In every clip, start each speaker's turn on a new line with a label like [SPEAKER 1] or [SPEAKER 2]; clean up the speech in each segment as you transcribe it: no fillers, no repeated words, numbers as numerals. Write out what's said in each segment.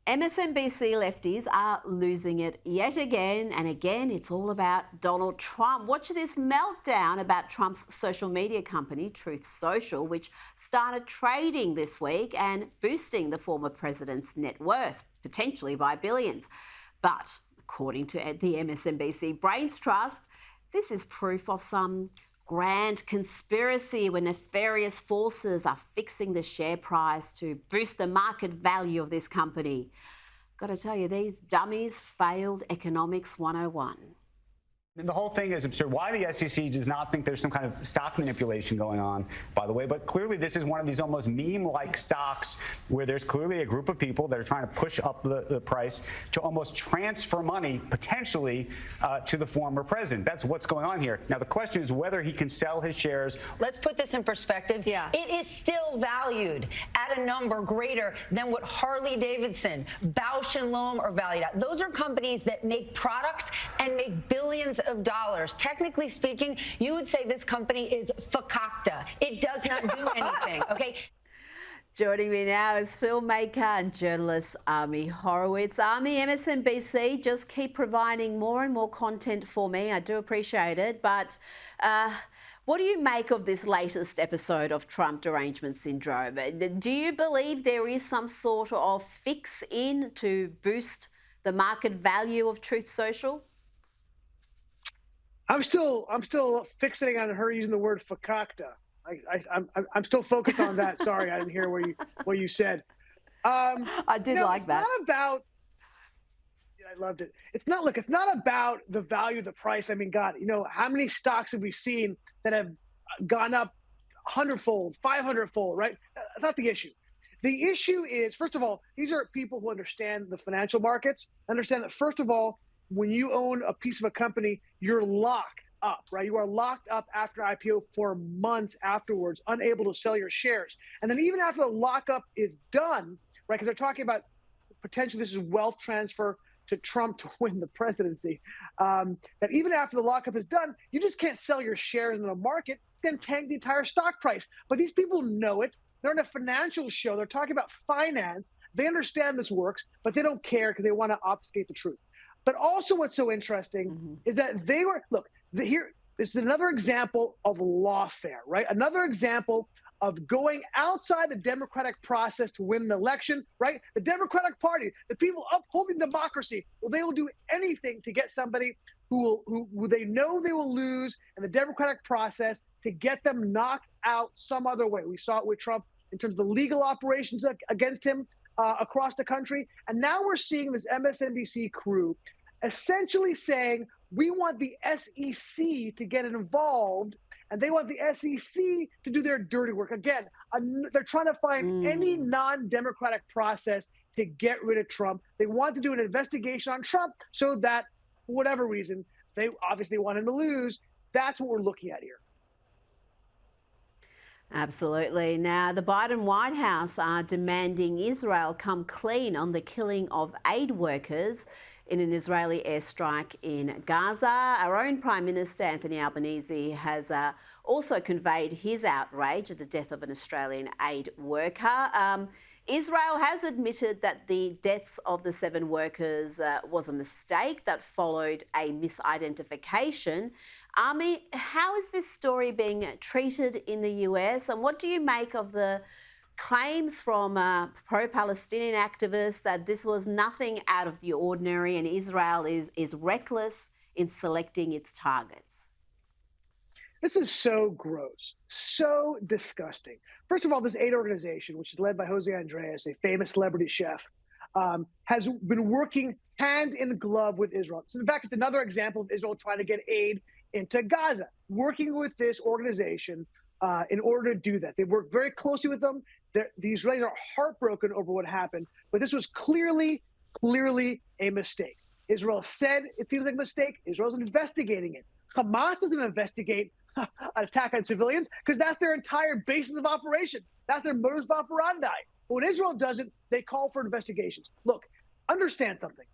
[SPEAKER 1] MSNBC lefties are losing it yet again, and again it's all about Donald Trump. Watch this meltdown about Trump's social media company, Truth Social, which started trading this week and boosting the former president's net worth, potentially by billions. But according to the MSNBC Brains Trust, this is proof of some grand conspiracy where nefarious forces are fixing the share price to boost the market value of this company. Got to tell you, these dummies failed economics 101.
[SPEAKER 2] And the whole thing is absurd. Why the SEC does not think there's some kind of stock manipulation going on, by the way. But clearly this is one of these almost meme-like stocks where there's clearly a group of people that are trying to push up the price to almost transfer money, potentially, to the former president. That's what's going on here. Now, the question is whether he can sell his shares.
[SPEAKER 3] Let's put this in perspective. Yeah. It is still valued at a number greater than what Harley Davidson, Bausch & Lomb are valued at. Those are companies that make products and make billions of dollars. Technically speaking, you would say this company is fakakta. It does not do anything, okay?
[SPEAKER 1] Joining me now is filmmaker and journalist Ami Horowitz. Ami, MSNBC, just keep providing more and more content for me. I do appreciate it. But what do you make of this latest episode of Trump derangement syndrome? Do you believe there is some sort of fix in to boost the market value of Truth Social?
[SPEAKER 4] I'm still fixating on her using the word fakakta. I'm still focused on that. Sorry, I didn't hear what you said.
[SPEAKER 1] I did like that.
[SPEAKER 4] It's not about. Yeah, I loved it. It's not about the value, the price. I mean, God, how many stocks have we seen that have gone up 100-fold, 500-fold? Right? That's not the issue. The issue is, first of all, these are people who understand the financial markets. Understand that, first of all, when you own a piece of a company, you're locked up, right? You are locked up after IPO for months afterwards, unable to sell your shares. And then even after the lockup is done, right, because they're talking about potentially this is wealth transfer to Trump to win the presidency, that even after the lockup is done, you just can't sell your shares in the market, then tank the entire stock price. But these people know it. They're in a financial show. They're talking about finance. They understand this works, but they don't care because they want to obfuscate the truth. But also what's so interesting is that they were, here, this is another example of lawfare, right? Another example of going outside the democratic process to win an election, right? The Democratic Party, the people upholding democracy, well, they will do anything to get somebody who they know they will lose in the democratic process to get them knocked out some other way. We saw it with Trump in terms of the legal operations against him across the country. And now we're seeing this MSNBC crew essentially saying, we want the SEC to get involved, and they want the SEC to do their dirty work. Again, they're trying to find any non-democratic process to get rid of Trump. They want to do an investigation on Trump so that, for whatever reason, they obviously want him to lose. That's what we're looking at here.
[SPEAKER 1] Absolutely. Now, the Biden White House are demanding Israel come clean on the killing of aid workers in an Israeli airstrike in Gaza. Our own Prime Minister, Anthony Albanese, has also conveyed his outrage at the death of an Australian aid worker. Israel has admitted that the deaths of the 7 workers was a mistake that followed a misidentification. Ami, how is this story being treated in the US, and what do you make of the claims from pro-Palestinian activists that this was nothing out of the ordinary and Israel is reckless in selecting its targets?
[SPEAKER 4] This is so gross, so disgusting. First of all, this aid organization, which is led by Jose Andres, a famous celebrity chef, has been working hand in glove with Israel. So in fact, it's another example of Israel trying to get aid into Gaza, working with this organization in order to do that. They work very closely with them. The Israelis are heartbroken over what happened, but this was clearly a mistake. Israel said it seems like a mistake. Israel's investigating it. Hamas doesn't investigate an attack on civilians because that's their entire basis of operation. That's their modus operandi. But when Israel does it, they call for investigations. Look, understand something.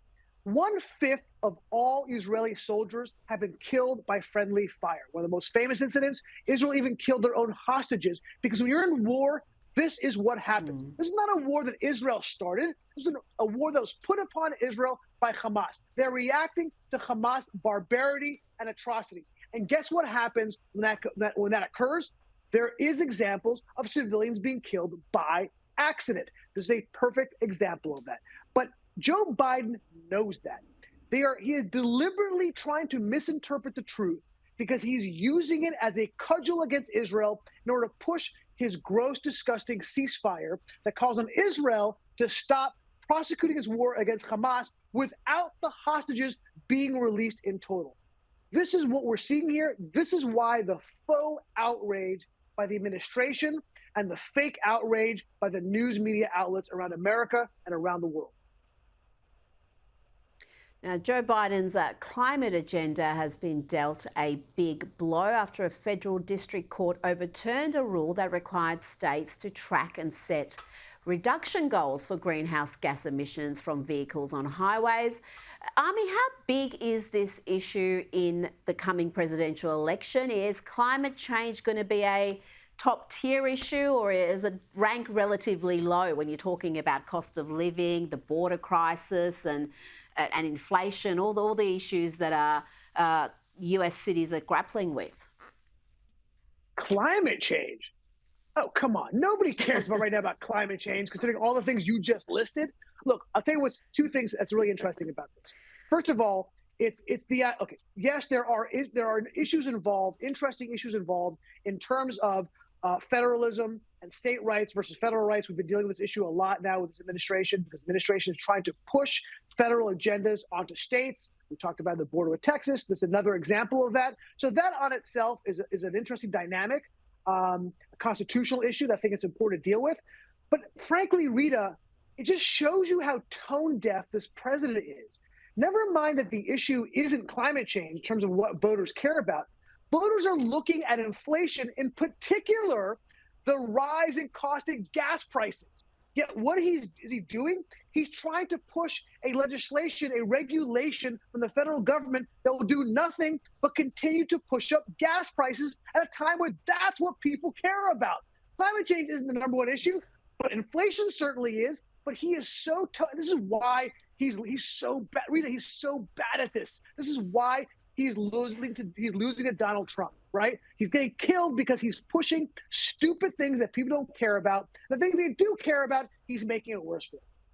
[SPEAKER 4] 1/5 of all Israeli soldiers have been killed by friendly fire. One of the most famous incidents, Israel even killed their own hostages because when you're in war, This is what happens. This is not a war that Israel started. This is a war that was put upon Israel by Hamas. They're reacting to Hamas barbarity and atrocities. And guess what happens when that occurs? There is examples of civilians being killed by accident. This is a perfect example of that. But Joe Biden knows that. He is deliberately trying to misinterpret the truth because he's using it as a cudgel against Israel in order to push his gross, disgusting ceasefire that calls on Israel to stop prosecuting its war against Hamas without the hostages being released in total. This is what we're seeing here. This is why the faux outrage by the administration and the fake outrage by the news media outlets around America and around the world.
[SPEAKER 1] Now, Joe Biden's climate agenda has been dealt a big blow after a federal district court overturned a rule that required states to track and set reduction goals for greenhouse gas emissions from vehicles on highways. Ami, how big is this issue in the coming presidential election? Is climate change going to be a top tier issue, or is it ranked relatively low when you're talking about cost of living, the border crisis and inflation, all the issues that US cities are grappling with?
[SPEAKER 4] Climate change? Oh, come on. Nobody cares right now about climate change, considering all the things you just listed. Look, I'll tell you what's two things that's really interesting about this. First of all, it's the okay. Yes, there are issues involved, interesting issues involved in terms of federalism and state rights versus federal rights. We've been dealing with this issue a lot now with this administration because the administration is trying to push federal agendas onto states. We talked about the border with Texas. This is another example of that. So that on itself is an interesting dynamic, a constitutional issue that I think it's important to deal with. But frankly, Rita, it just shows you how tone deaf this president is. Never mind that the issue isn't climate change in terms of what voters care about. Voters are looking at inflation, in particular, the rise in cost of gas prices. Yet what is he doing? He's trying to push a legislation, a regulation from the federal government that will do nothing but continue to push up gas prices at a time where that's what people care about. Climate change isn't the number one issue, but inflation certainly is. But he is so tough. This is why he's so bad. Rita, he's so bad at this. This is why he's losing to Donald Trump, right? He's getting killed because he's pushing stupid things that people don't care about. The things they do care about, he's making it worse for them.